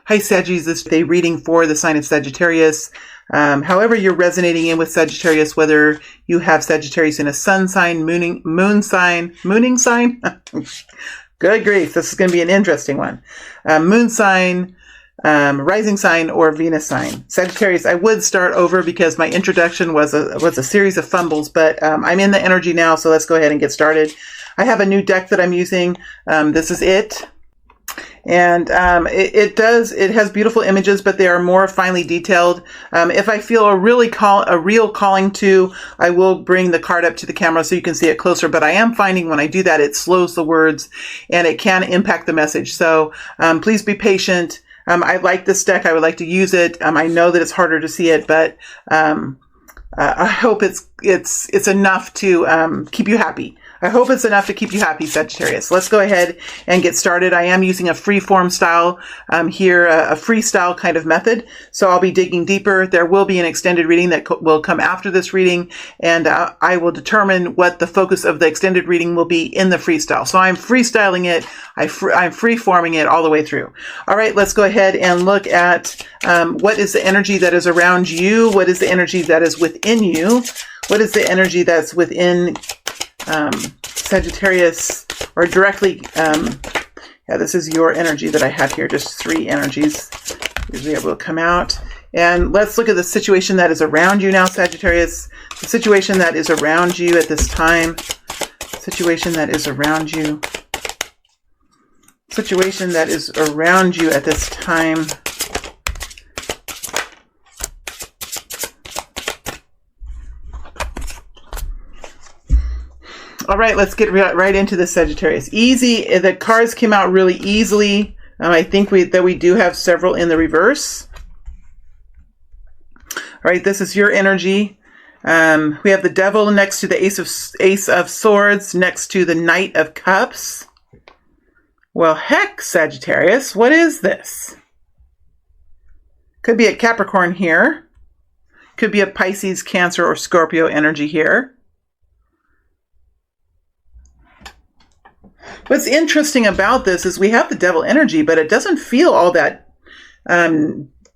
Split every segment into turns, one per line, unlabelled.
Hi Sagittarius, this is a reading for the sign of Sagittarius. However you're resonating in with Sagittarius, whether you have Sagittarius in a sun sign, mooning sign. Good grief, this is going to be an interesting one. Moon sign, rising sign, or Venus sign. Sagittarius, I would start over because my introduction was a series of fumbles, but I'm in the energy now, so let's go ahead and get started. I have a new deck that I'm using. This is it. And it has beautiful images, but they are more finely detailed. If I feel a real calling to, I will bring the card up to the camera so you can see it closer. But I am finding when I do that, it slows the words and it can impact the message. So please be patient. I like this deck. I would like to use it. I know that it's harder to see it, but I hope it's enough to keep you happy. I hope it's enough to keep you happy, Sagittarius. Let's go ahead and get started. I am using a free-form style here, a freestyle kind of method. So I'll be digging deeper. There will be an extended reading that will come after this reading, and I will determine what the focus of the extended reading will be in the freestyle. So I'm freestyling it. I'm free-forming it all the way through. All right, let's go ahead and look at what is the energy that is around you? What is the energy that is within you? What is the energy that's within Sagittarius, or directly, this is your energy that I have here, just 3 energies. Usually it will come out. And let's look at the situation that is around you now, Sagittarius. The situation that is around you at this time. Situation that is around you. Situation that is around you at this time. All right, let's get right into this, Sagittarius. Easy. The cards came out really easily. I think that we do have several in the reverse. All right, this is your energy. We have the Devil next to the Ace of Swords, next to the Knight of Cups. Well, heck, Sagittarius, what is this? Could be a Capricorn here. Could be a Pisces, Cancer, or Scorpio energy here. What's interesting about this is we have the Devil energy, but it doesn't feel all that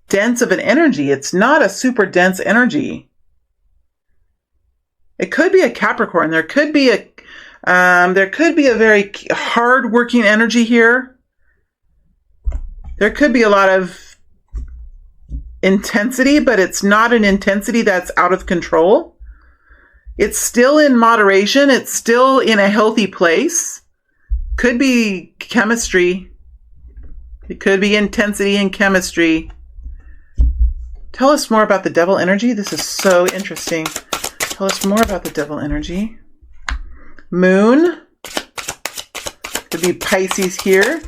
dense of an energy. It's not a super dense energy. It could be a Capricorn. There could be a very hard-working energy here. There could be a lot of intensity, but it's not an intensity that's out of control. It's still in moderation. It's still in a healthy place. Could be chemistry. It could be intensity and chemistry. Tell us more about the Devil energy. This is so interesting. Tell us more about the Devil energy. Moon. Could be Pisces here.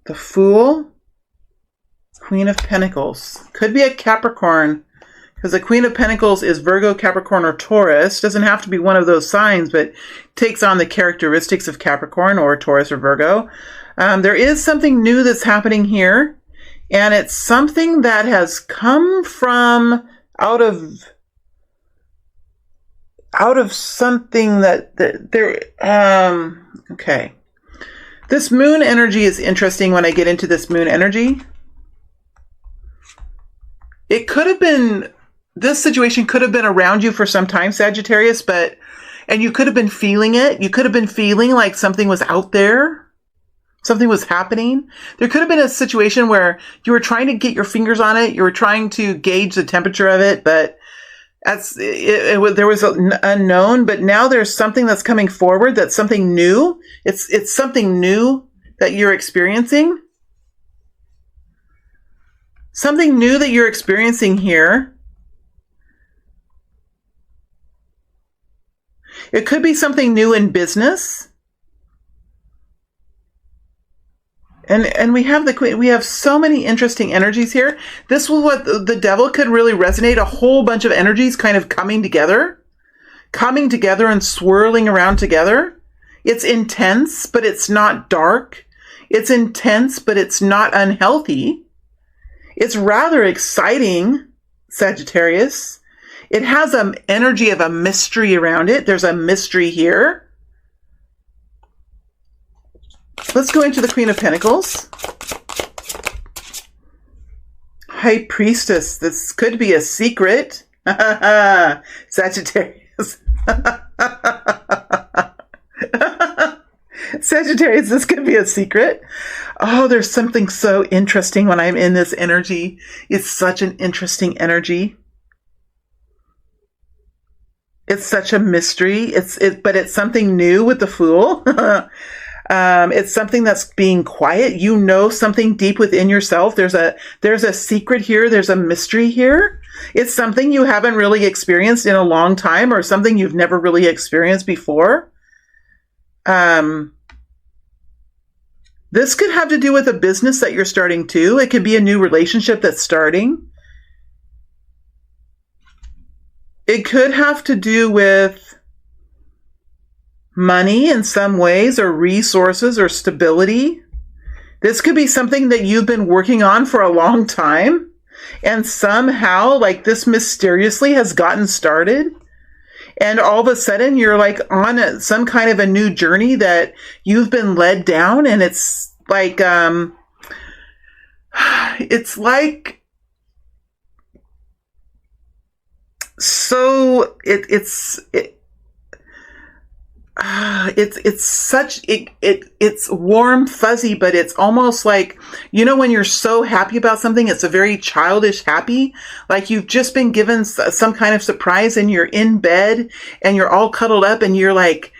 The Fool. Queen of Pentacles. Could be a Capricorn. Because the Queen of Pentacles is Virgo, Capricorn, or Taurus. Doesn't have to be one of those signs, but takes on the characteristics of Capricorn or Taurus or Virgo. There is something new that's happening here. And it's something that has come from out of something okay. This Moon energy is interesting when I get into this Moon energy. It could have been... This situation could have been around you for some time, Sagittarius, and you could have been feeling it. You could have been feeling like something was out there. Something was happening. There could have been a situation where you were trying to get your fingers on it. You were trying to gauge the temperature of it, but there was an unknown, but now there's something that's coming forward. That's something new. It's something new that you're experiencing. Something new that you're experiencing here. It could be something new in business. And we have the Queen. We have so many interesting energies here. This was what the Devil could really resonate. A whole bunch of energies kind of coming together and swirling around together. It's intense, but it's not dark. It's intense, but it's not unhealthy. It's rather exciting, Sagittarius. It has an energy of a mystery around it. There's a mystery here. Let's go into the Queen of Pentacles. High Priestess. This could be a secret. Sagittarius. Sagittarius, this could be a secret. Oh, there's something so interesting when I'm in this energy. It's such an interesting energy. It's such a mystery. But it's something new with the Fool. It's something that's being quiet. You know something deep within yourself. There's a secret here. There's a mystery here. It's something you haven't really experienced in a long time, or something you've never really experienced before. This could have to do with a business that you're starting too. It could be a new relationship that's starting. It could have to do with money in some ways, or resources, or stability. This could be something that you've been working on for a long time, and somehow, like, this mysteriously has gotten started. And all of a sudden you're like on some kind of a new journey that you've been led down. And it's like, it's warm, fuzzy, but it's almost like, you know, when you're so happy about something, it's a very childish happy, like you've just been given some kind of surprise, and you're in bed and you're all cuddled up, and you're like,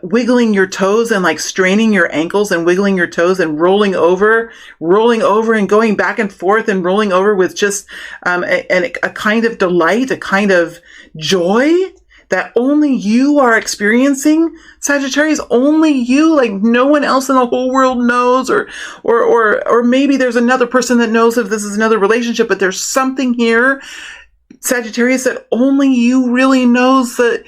wiggling your toes and like straining your ankles and wiggling your toes and rolling over and going back and forth and rolling over with just, a kind of delight, a kind of joy that only you are experiencing, Sagittarius. Only you, like no one else in the whole world knows, or maybe there's another person that knows if this is another relationship, but there's something here, Sagittarius, that only you really knows the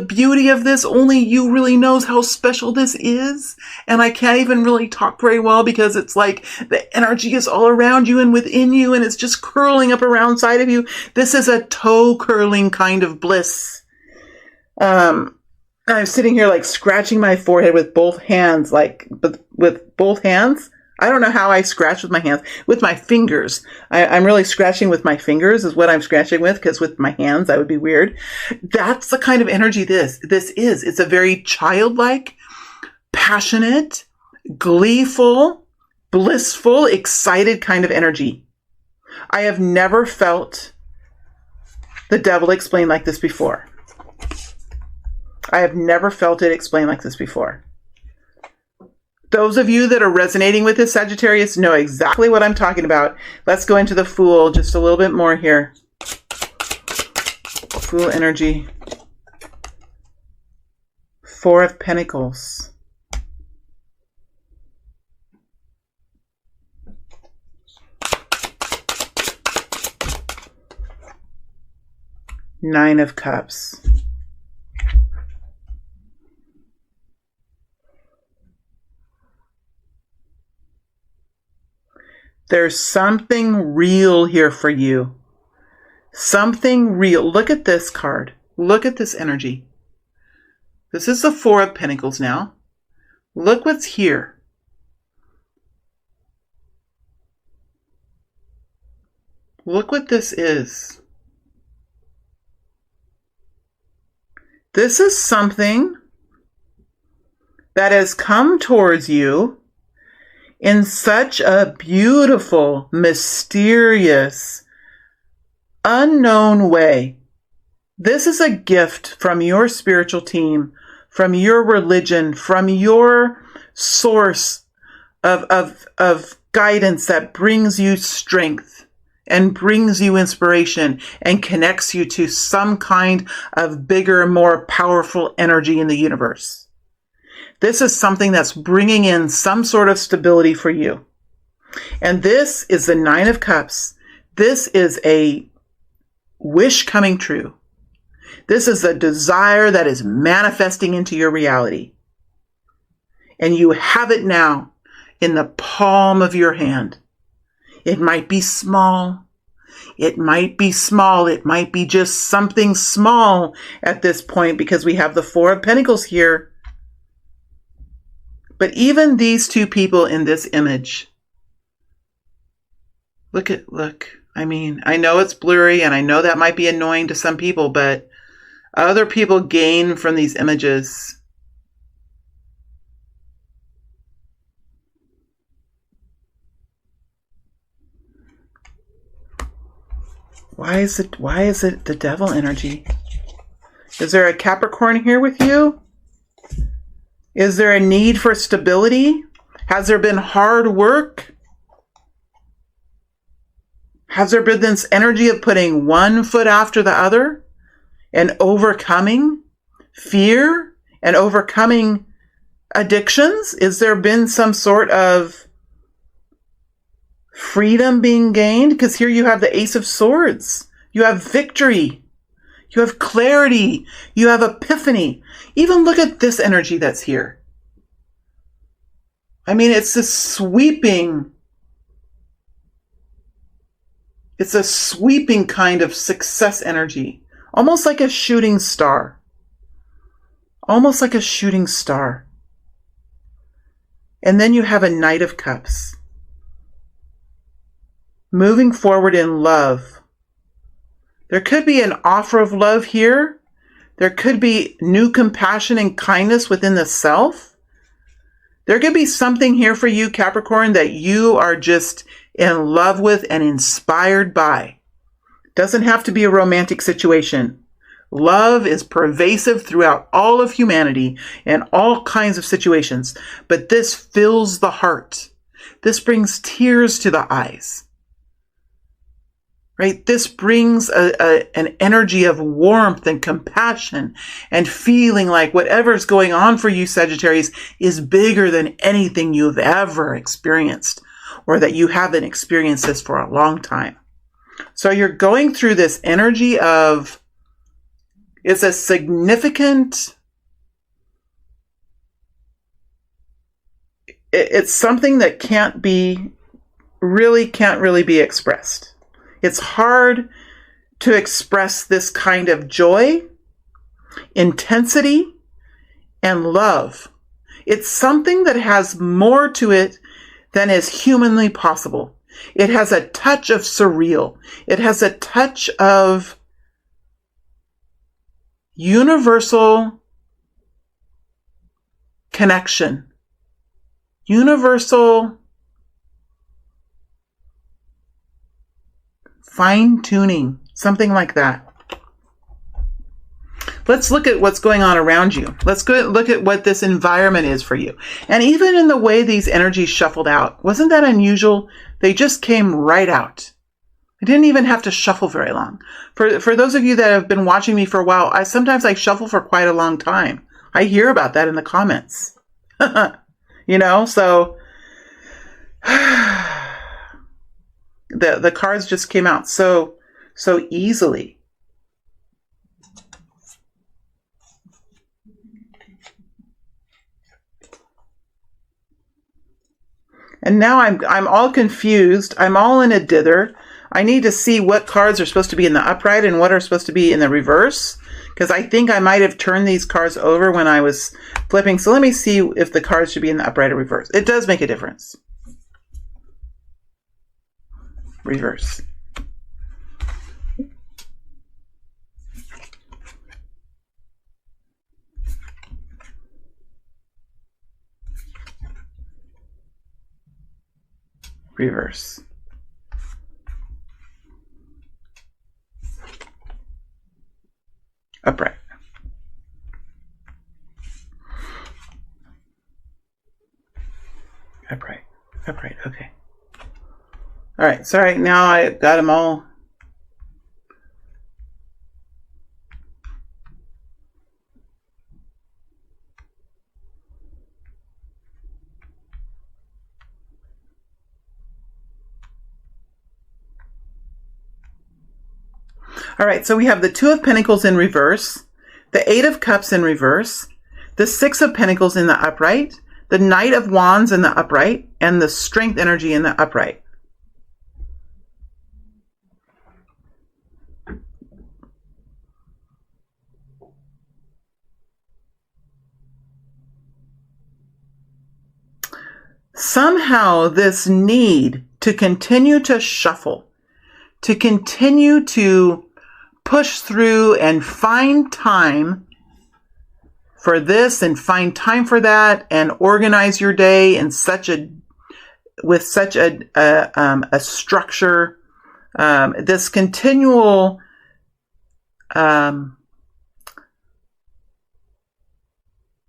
beauty of this. Only you really knows how special this is. And I can't even really talk very well because it's like the energy is all around you and within you, and it's just curling up around side of you. This is a toe curling kind of bliss. I'm sitting here like scratching my forehead with both hands, with both hands. I don't know how I scratch with my hands. With my fingers. I'm really scratching with my fingers is what I'm scratching with, because with my hands, that would be weird. That's the kind of energy this is. It's a very childlike, passionate, gleeful, blissful, excited kind of energy. I have never felt the devil explained like this before. I have never felt it explained like this before. Those of you that are resonating with this, Sagittarius, know exactly what I'm talking about. Let's go into the Fool just a little bit more here. Fool energy. Four of Pentacles. Nine of Cups. There's something real here for you. Something real. Look at this card. Look at this energy. This is the Four of Pentacles now. Look what's here. Look what this is. This is something that has come towards you in such a beautiful, mysterious, unknown way. This is a gift from your spiritual team, from your religion, from your source of guidance that brings you strength and brings you inspiration and connects you to some kind of bigger, more powerful energy in the universe. This is something that's bringing in some sort of stability for you. And this is the Nine of Cups. This is a wish coming true. This is a desire that is manifesting into your reality. And you have it now in the palm of your hand. It might be small. It might be small. It might be just something small at this point because we have the Four of Pentacles here. But even these two people in this image, look. I mean, I know it's blurry and I know that might be annoying to some people, but other people gain from these images. Why is it the devil energy? Is there a Capricorn here with you? Is there a need for stability? Has there been hard work? Has there been this energy of putting one foot after the other and overcoming fear and overcoming addictions? Is there been some sort of freedom being gained? Because here you have the Ace of Swords. You have victory. You have clarity. You have epiphany. Even look at this energy that's here. I mean, it's a sweeping kind of success energy. Almost like a shooting star. Almost like a shooting star. And then you have a Knight of Cups. Moving forward in love. There could be an offer of love here. There could be new compassion and kindness within the self. There could be something here for you, Capricorn, that you are just in love with and inspired by. Doesn't have to be a romantic situation. Love is pervasive throughout all of humanity and all kinds of situations. But this fills the heart. This brings tears to the eyes. Right? This brings an energy of warmth and compassion and feeling like whatever's going on for you, Sagittarius, is bigger than anything you've ever experienced, or that you haven't experienced this for a long time. So you're going through this energy of, it's a significant, it's something that can't really be expressed. It's hard to express this kind of joy, intensity, and love. It's something that has more to it than is humanly possible. It has a touch of surreal. It has a touch of universal connection. Universal fine-tuning, something like that. Let's look at what's going on around you. Let's go look at what this environment is for you. And even in the way these energies shuffled out, wasn't that unusual? They just came right out. I didn't even have to shuffle very long. For those of you that have been watching me for a while, I sometimes shuffle for quite a long time. I hear about that in the comments. So the cards just came out so easily. And now I'm all confused. I'm all in a dither. I need to see what cards are supposed to be in the upright and what are supposed to be in the reverse, because I think I might have turned these cards over when I was flipping. So let me see if the cards should be in the upright or reverse. It does make a difference. Reverse. Reverse. Upright. Upright. Upright. Okay. All right. Sorry. Now I got them all. All right, so we have the Two of Pentacles in reverse, the Eight of Cups in reverse, the Six of Pentacles in the upright, the Knight of Wands in the upright, and the Strength energy in the upright. somehow this need to continue to shuffle, to continue to push through and find time for this and find time for that and organize your day in with such a structure, this continual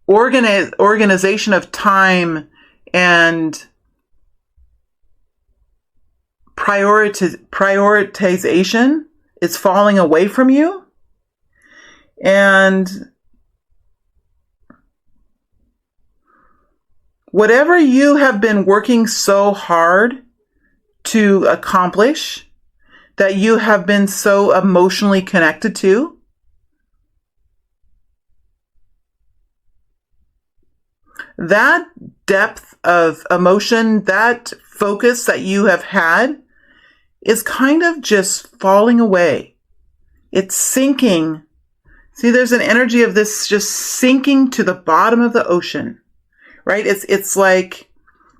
organization of time and prioritization is falling away from you. And whatever you have been working so hard to accomplish, that you have been so emotionally connected to, that depth of emotion, that focus that you have had is kind of just falling away. It's sinking. See, there's an energy of this just sinking to the bottom of the ocean, right? It's like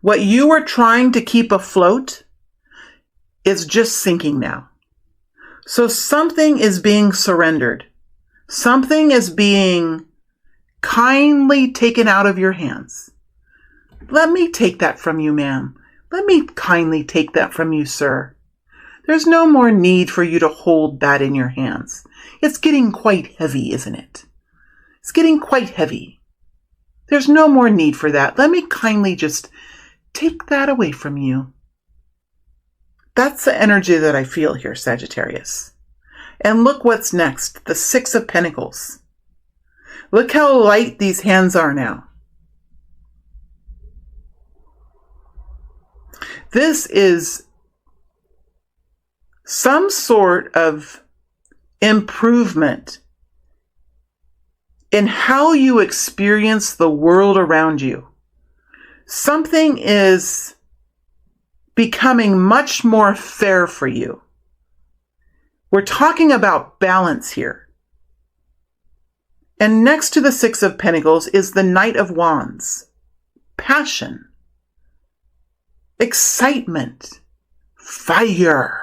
what you were trying to keep afloat is just sinking now. So something is being surrendered. Something is being kindly taken out of your hands. Let me take that from you, ma'am. Let me kindly take that from you, sir. There's no more need for you to hold that in your hands. It's getting quite heavy, isn't it? It's getting quite heavy. There's no more need for that. Let me kindly just take that away from you. That's the energy that I feel here, Sagittarius. And look what's next, the Six of Pentacles. Look how light these hands are now. This is some sort of improvement in how you experience the world around you. Something is becoming much more fair for you. We're talking about balance here. And next to the Six of Pentacles is the Knight of Wands. Passion. Excitement. Fire.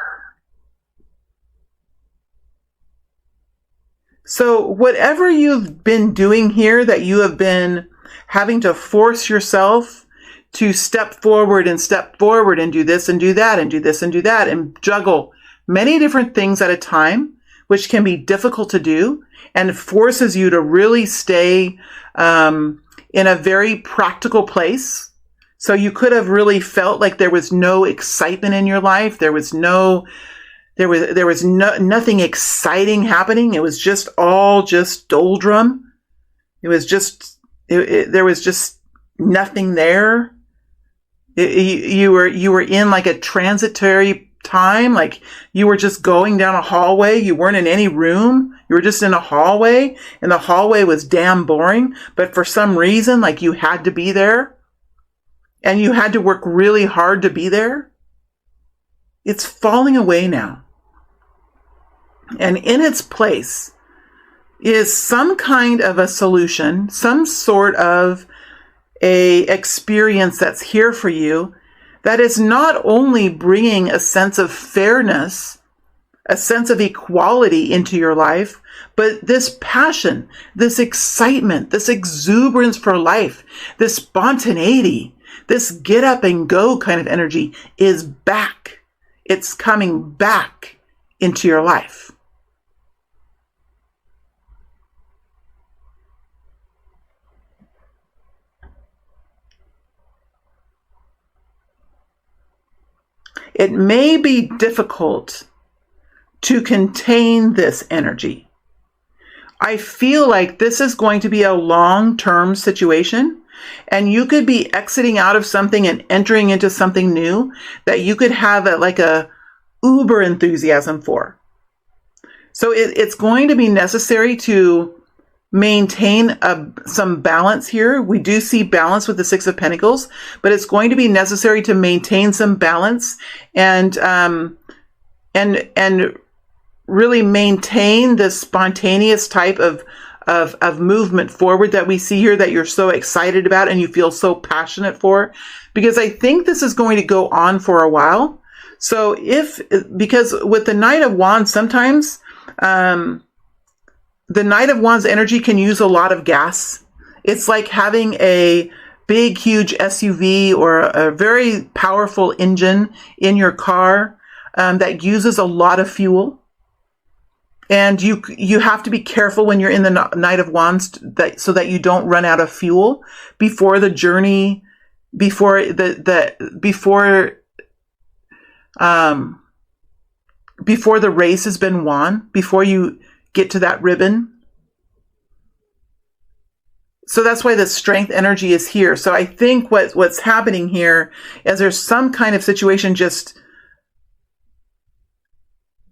So whatever you've been doing here, that you have been having to force yourself to step forward and do this and do that and do this and do that and juggle many different things at a time, which can be difficult to do and forces you to really stay in a very practical place. So you could have really felt like there was no excitement in your life. There was nothing exciting happening. It was just all just doldrum. There was just nothing there. You were in like a transitory time, like you were just going down a hallway. You weren't in any room. You were just in a hallway, and the hallway was damn boring. But for some reason, like you had to be there, and you had to work really hard to be there. It's falling away now. And in its place is some kind of a solution, some sort of a experience that's here for you that is not only bringing a sense of fairness, a sense of equality into your life, but this passion, this excitement, this exuberance for life, this spontaneity, this get up and go kind of energy is back. It's coming back into your life. It may be difficult to contain this energy. I feel like this is going to be a long-term situation, and you could be exiting out of something and entering into something new that you could have a uber enthusiasm for. So it's going to be necessary to maintain some balance here. We do see balance with the Six of Pentacles, but it's going to be necessary to maintain some balance and really maintain this spontaneous type of of movement forward that we see here that you're so excited about and you feel so passionate for, because I think this is going to go on for a while. So because with the Knight of Wands, sometimes the Knight of Wands energy can use a lot of gas. It's like having a big, huge SUV or a very powerful engine in your car that uses a lot of fuel. And you have to be careful when you're in the Knight of Wands so that you don't run out of fuel before the journey, before the race has been won, before you get to that ribbon. So that's why the strength energy is here. So I think what's happening here is there's some kind of situation just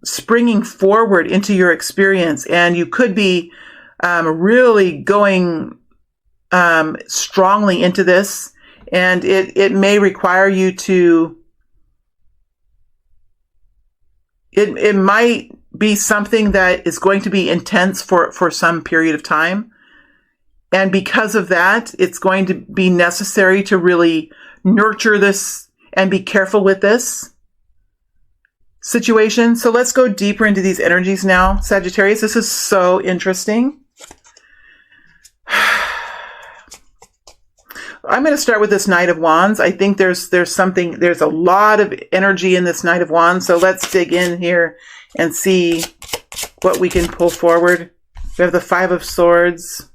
springing forward into your experience, and you could be really going strongly into this, and it may require you to, it might be something that is going to be intense for some period of time. And because of that, it's going to be necessary to really nurture this and be careful with this situation. So let's go deeper into these energies now, Sagittarius. This is so interesting. I'm going to start with this Knight of Wands. I think there's a lot of energy in this Knight of Wands. So let's dig in here and see what we can pull forward. We have the Five of Swords.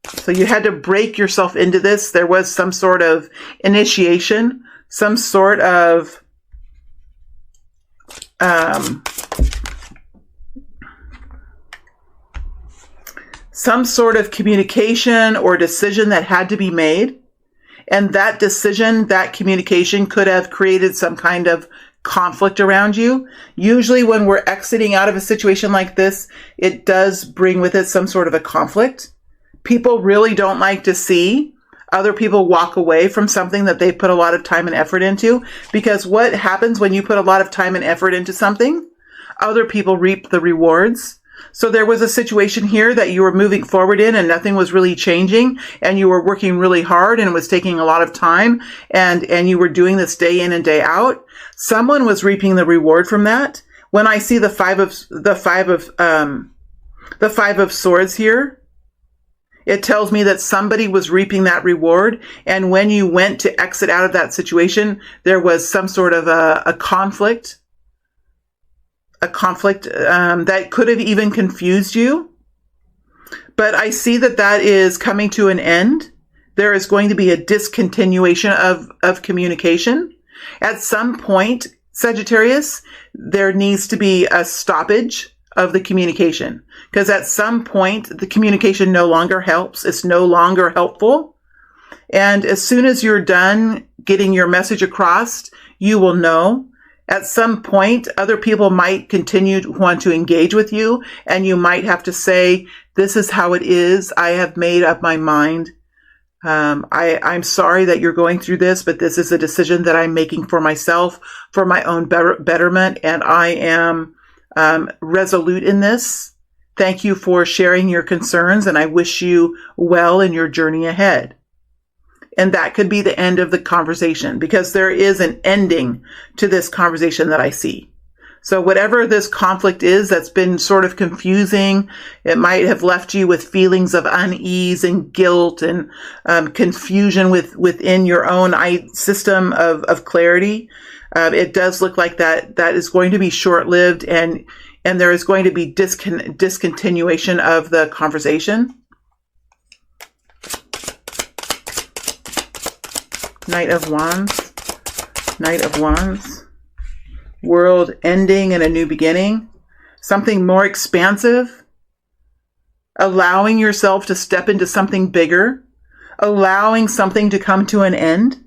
So you had to break yourself into this. There was some sort of initiation, some sort of communication or decision that had to be made. And that decision, that communication could have created some kind of conflict around you. Usually when we're exiting out of a situation like this, it does bring with it some sort of a conflict. People really don't like to see other people walk away from something that they put a lot of time and effort into, because what happens when you put a lot of time and effort into something? Other people reap the rewards. So there was a situation here that you were moving forward in and nothing was really changing, and you were working really hard and it was taking a lot of time, and you were doing this day in and day out. Someone was reaping the reward from that. When I see the five of Swords here, it tells me that somebody was reaping that reward. And when you went to exit out of that situation, there was some sort of a conflict that could have even confused you. But I see that is coming to an end. There is going to be a discontinuation of communication. At some point, Sagittarius, there needs to be a stoppage of the communication, because at some point the communication no longer helps. It's no longer helpful. And as soon as you're done getting your message across, you will know. At some point, other people might continue to want to engage with you, and you might have to say, this is how it is. I have made up my mind. I'm sorry that you're going through this, but this is a decision that I'm making for myself, for my own betterment, and I am resolute in this. Thank you for sharing your concerns, and I wish you well in your journey ahead. And that could be the end of the conversation, because there is an ending to this conversation that I see. So whatever this conflict is that's been sort of confusing, it might have left you with feelings of unease and guilt and confusion within your own system of clarity. It does look like that is going to be short-lived, and there is going to be discontinuation of the conversation. Knight of Wands. Knight of Wands. World ending and a new beginning. Something more expansive. Allowing yourself to step into something bigger. Allowing something to come to an end.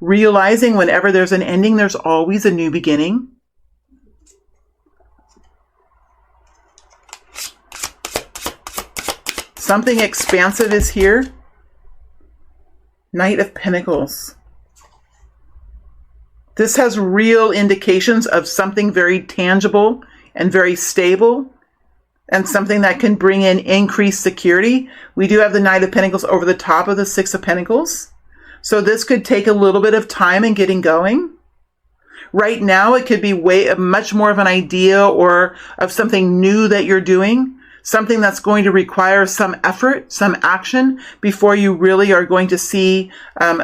Realizing whenever there's an ending, there's always a new beginning. Something expansive is here. Knight of Pentacles. This has real indications of something very tangible and very stable and something that can bring in increased security. We do have the Knight of Pentacles over the top of the Six of Pentacles. So this could take a little bit of time in getting going. Right now, it could be much more of an idea or of something new that you're doing, something that's going to require some effort, some action before you really are going to see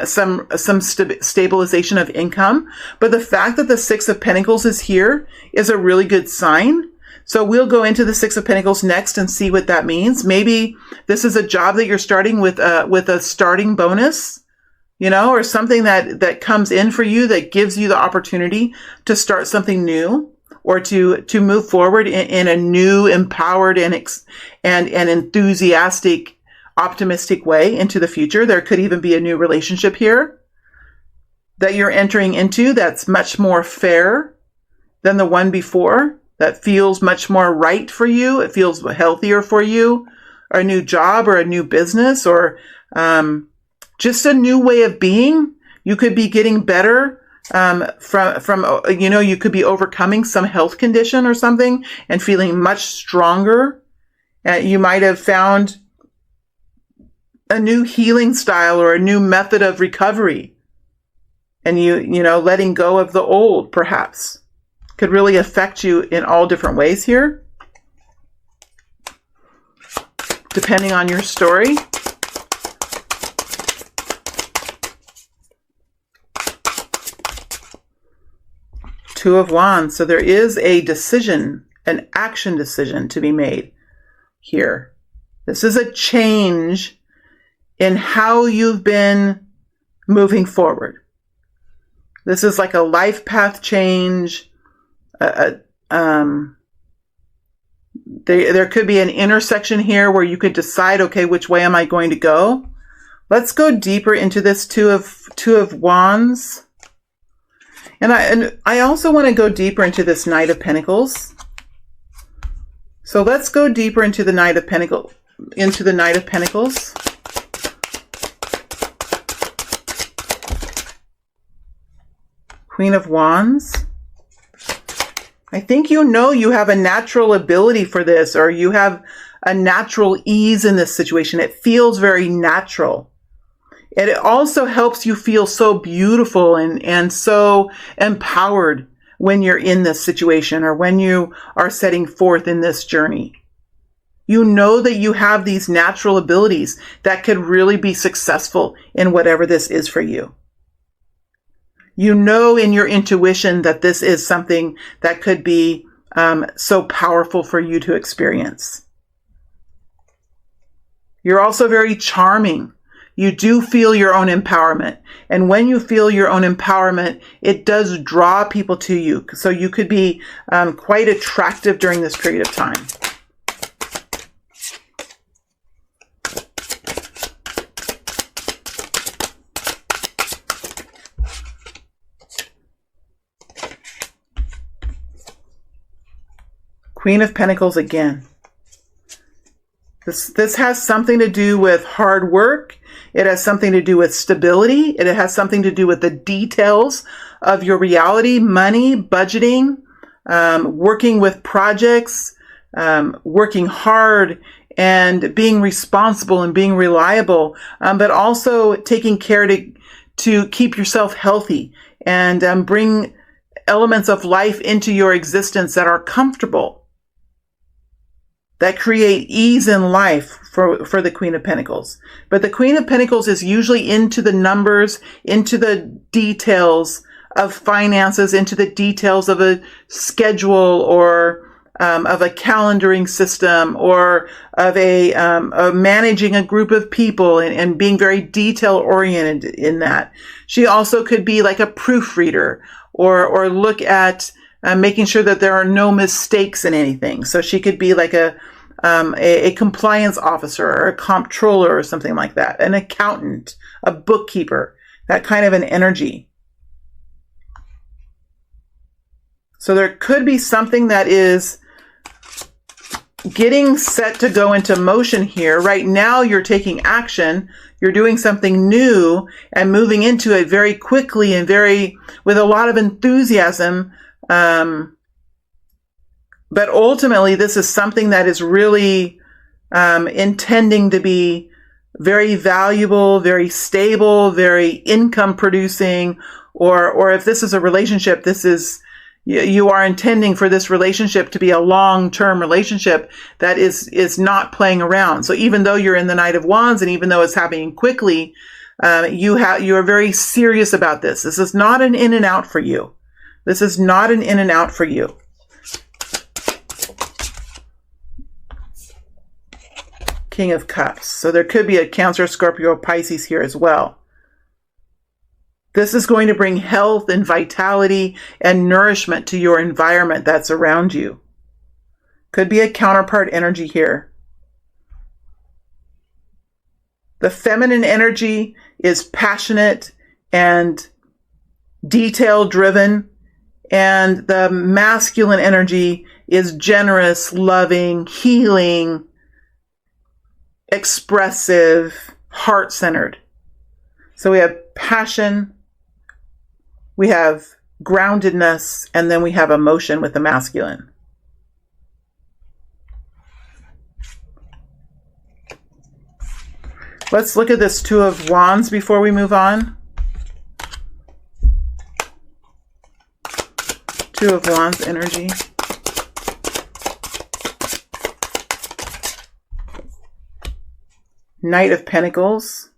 some stabilization of income. But the fact that the Six of Pentacles is here is a really good sign. So we'll go into the Six of Pentacles next and see what that means. Maybe this is a job that you're starting with a starting bonus, you know, or something that comes in for you that gives you the opportunity to start something new or to move forward in a new, empowered and enthusiastic, optimistic way into the future. There could even be a new relationship here that you're entering into that's much more fair than the one before, that feels much more right for you. It feels healthier for you, or a new job or a new business, or just a new way of being. You could be getting better from you know, you could be overcoming some health condition or something and feeling much stronger. You might have found a new healing style or a new method of recovery, and you know, letting go of the old perhaps could really affect you in all different ways here, depending on your story. Two of Wands. So there is a decision, an action decision to be made here. This is a change in how you've been moving forward. This is like a life path change. There could be an intersection here where you could decide, okay, which way am I going to go? Let's go deeper into this Two of Wands. And I also want to go deeper into this Knight of Pentacles. So let's go deeper into the Knight of Pentacles. Queen of Wands. I think you know you have a natural ability for this, or you have a natural ease in this situation. It feels very natural. And it also helps you feel so beautiful and so empowered when you're in this situation or when you are setting forth in this journey. You know that you have these natural abilities that could really be successful in whatever this is for you. You know in your intuition that this is something that could be so powerful for you to experience. You're also very charming. You do feel your own empowerment. And when you feel your own empowerment, it does draw people to you. So you could be quite attractive during this period of time. Queen of Pentacles again. This has something to do with hard work. It has something to do with stability. It has something to do with the details of your reality, money, budgeting, working with projects, working hard and being responsible and being reliable, but also taking care to keep yourself healthy and bring elements of life into your existence that are comfortable, that create ease in life for the Queen of Pentacles. But the Queen of Pentacles is usually into the numbers, into the details of finances, into the details of a schedule or of a calendaring system or of managing a group of people and being very detail oriented in that. She also could be like a proofreader or look at making sure that there are no mistakes in anything. So she could be like a compliance officer or a comptroller or something like that, an accountant, a bookkeeper, that kind of an energy. So there could be something that is getting set to go into motion here. Right now you're taking action. You're doing something new and moving into it very quickly and with a lot of enthusiasm. But ultimately, this is something that is really intending to be very valuable, very stable, very income producing, or if this is a relationship, this is, you are intending for this relationship to be a long-term relationship that is not playing around. So even though you're in the Knight of Wands, and even though it's happening quickly, you are very serious about this. This is not an in and out for you. This is not an in and out for you. King of Cups. So there could be a Cancer, Scorpio, Pisces here as well. This is going to bring health and vitality and nourishment to your environment that's around you. Could be a counterpart energy here. The feminine energy is passionate and detail driven, and the masculine energy is generous, loving, healing, expressive, heart-centered. So we have passion, we have groundedness, and then we have emotion with the masculine. Let's look at this Two of Wands before we move on. Two of Wands energy. Knight of Pentacles.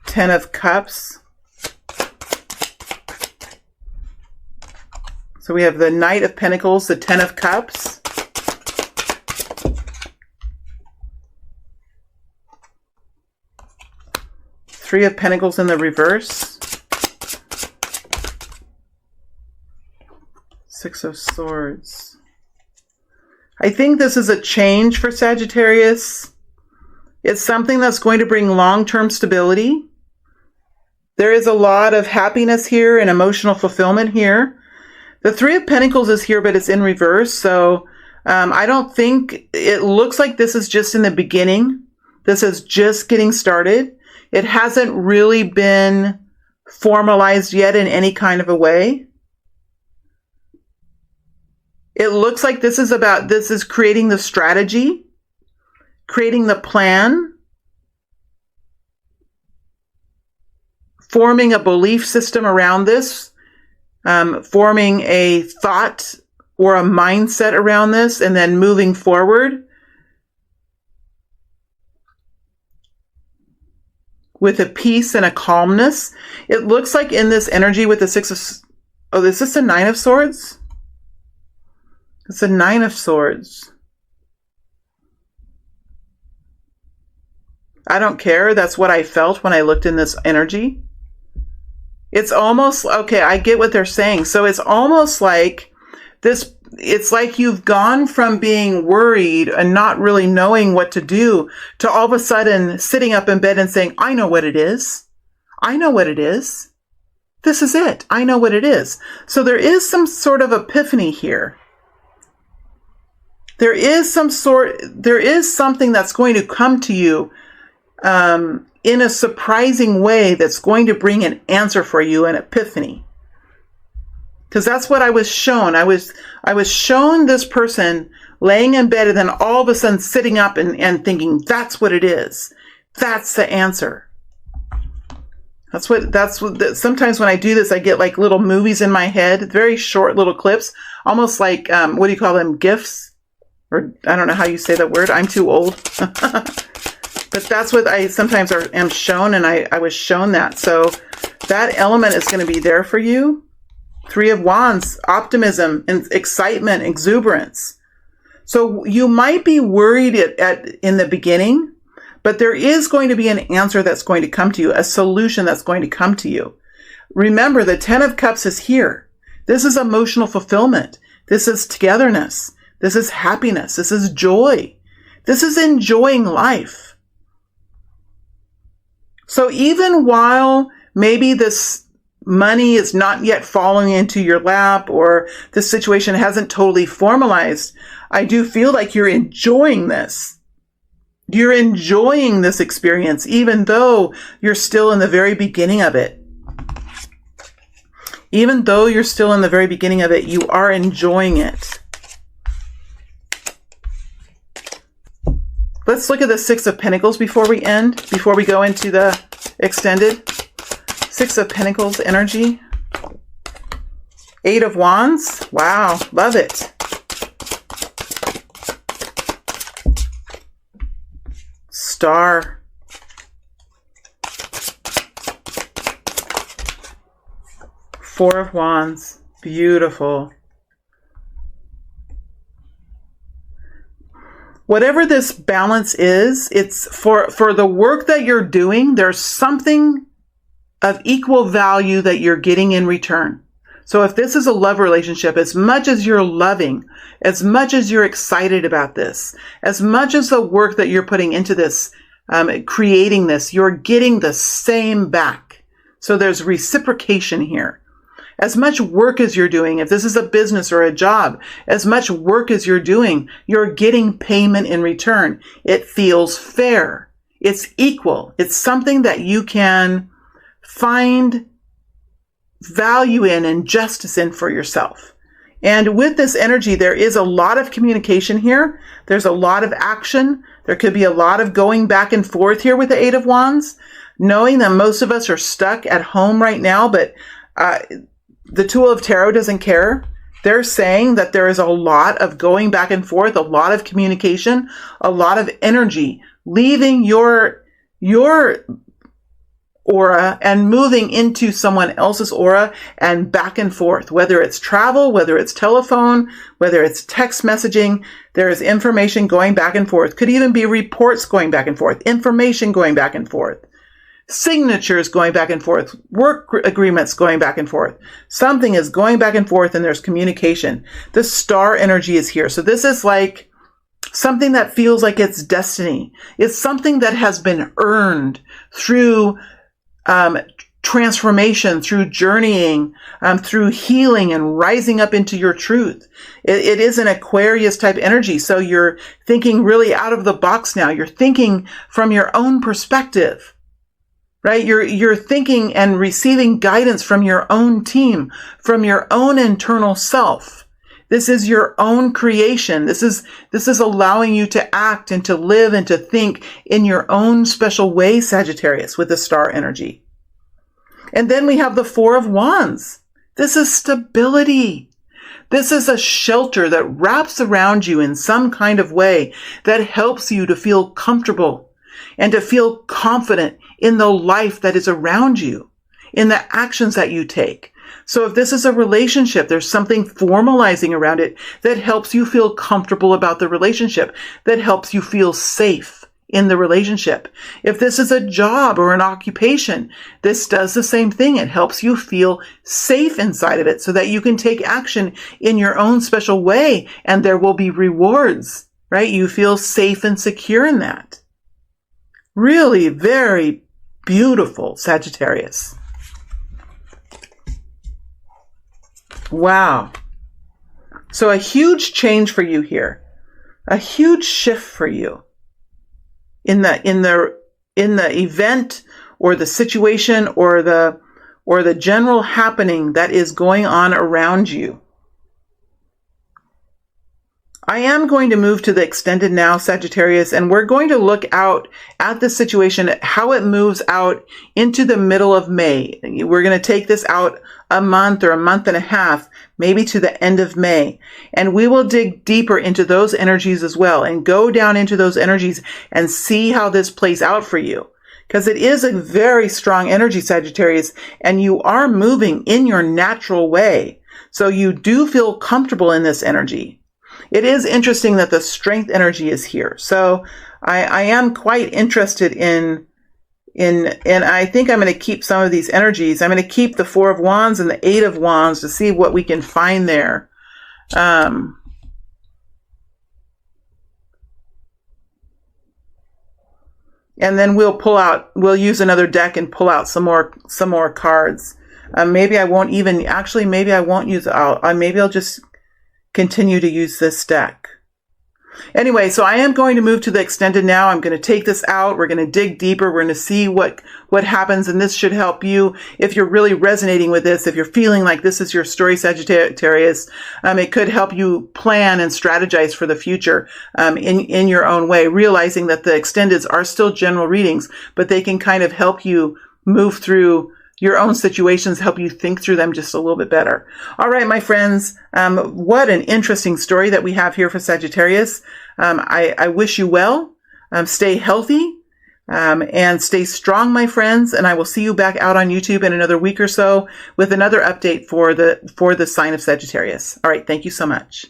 Ten of Cups. So we have the Knight of Pentacles, the Ten of Cups. Three of Pentacles in the reverse. Six of Swords. I think this is a change for Sagittarius. It's something that's going to bring long-term stability. There is a lot of happiness here and emotional fulfillment here. The Three of Pentacles is here, but it's in reverse. So I don't think, it looks like this is just in the beginning. This is just getting started. It hasn't really been formalized yet in any kind of a way. It looks like this is creating the strategy, creating the plan, forming a belief system around this, forming a thought or a mindset around this, and then moving forward with a peace and a calmness. It looks like in this energy with the Six of, oh, is this a Nine of Swords? It's a Nine of Swords. I don't care. That's what I felt when I looked in this energy. It's almost, okay, I get what they're saying. So it's almost like this, it's like you've gone from being worried and not really knowing what to do to all of a sudden sitting up in bed and saying, I know what it is. I know what it is. This is it. I know what it is. So there is some sort of epiphany here. There is something that's going to come to you in a surprising way that's going to bring an answer for you, an epiphany. Because that's what I was shown. I was shown this person laying in bed and then all of a sudden sitting up and thinking, that's what it is. That's the answer. That's what, sometimes when I do this, I get like little movies in my head, very short little clips, almost like, what do you call them? GIFs? Or I don't know how you say that word. I'm too old. But that's what I sometimes am shown, and I was shown that. So that element is going to be there for you. Three of Wands, optimism and excitement, exuberance. So you might be worried in the beginning, but there is going to be an answer that's going to come to you, a solution that's going to come to you. Remember, the Ten of Cups is here. This is emotional fulfillment. This is togetherness. This is happiness. This is joy. This is enjoying life. So even while maybe this money is not yet falling into your lap or the situation hasn't totally formalized, I do feel like you're enjoying this. You're enjoying this experience, even though you're still in the very beginning of it. Even though you're still in the very beginning of it, you are enjoying it. Let's look at the Six of Pentacles before we go into the extended. Six of Pentacles energy. Eight of Wands. Wow, love it. Star. Four of Wands. Beautiful. Whatever this balance is, it's for the work that you're doing, there's something of equal value that you're getting in return. So if this is a love relationship, as much as you're loving, as much as you're excited about this, as much as the work that you're putting into this, creating this, you're getting the same back. So there's reciprocation here. As much work as you're doing, if this is a business or a job, as much work as you're doing, you're getting payment in return. It feels fair. It's equal. It's something that you can find value in and justice in for yourself. And with this energy, there is a lot of communication here. There's a lot of action. There could be a lot of going back and forth here with the Eight of Wands, knowing that most of us are stuck at home right now, but the Tool of Tarot doesn't care. They're saying that there is a lot of going back and forth, a lot of communication, a lot of energy leaving your aura and moving into someone else's aura and back and forth, whether it's travel, whether it's telephone, whether it's text messaging. There is information going back and forth. Could even be reports going back and forth, information going back and forth, signatures going back and forth, work agreements going back and forth. Something is going back and forth and there's communication. The star energy is here. So this is like something that feels like it's destiny. It's something that has been earned through transformation, through journeying, through healing and rising up into your truth. It is an Aquarius type energy. So you're thinking really out of the box now. You're thinking from your own perspective. Right? You're thinking and receiving guidance from your own team, from your own internal self. This is your own creation. This is allowing you to act and to live and to think in your own special way, Sagittarius, with the star energy. And then we have the Four of Wands. This is stability. This is a shelter that wraps around you in some kind of way that helps you to feel comfortable and to feel confident in the life that is around you, in the actions that you take. So if this is a relationship, there's something formalizing around it that helps you feel comfortable about the relationship, that helps you feel safe in the relationship. If this is a job or an occupation, this does the same thing. It helps you feel safe inside of it so that you can take action in your own special way and there will be rewards, right? You feel safe and secure in that. Really very beautiful, Sagittarius. Wow. So a huge change for you here. A huge shift for you in the event or the situation or the general happening that is going on around you. I am going to move to the extended now, Sagittarius, and we're going to look out at the situation, how it moves out into the middle of May. We're going to take this out a month or a month and a half, maybe to the end of May. And we will dig deeper into those energies as well and go down into those energies and see how this plays out for you. Because it is a very strong energy, Sagittarius, and you are moving in your natural way. So you do feel comfortable in this energy. It is interesting that the strength energy is here. So I am quite interested in I think I'm going to keep some of these energies. I'm going to keep the Four of Wands and the Eight of Wands to see what we can find there. And then we'll use another deck and pull out some more cards. Maybe I won't use maybe I'll just continue to use this deck. Anyway, so I am going to move to the extended now. I'm going to take this out. We're going to dig deeper. We're going to see what happens, and this should help you if you're really resonating with this. If you're feeling like this is your story, Sagittarius, it could help you plan and strategize for the future in your own way, realizing that the extendeds are still general readings, but they can kind of help you move through your own situations, help you think through them just a little bit better. All right, my friends, what an interesting story that we have here for Sagittarius. I wish you well. Stay healthy and stay strong, my friends. And I will see you back out on YouTube in another week or so with another update for the sign of Sagittarius. All right, thank you so much.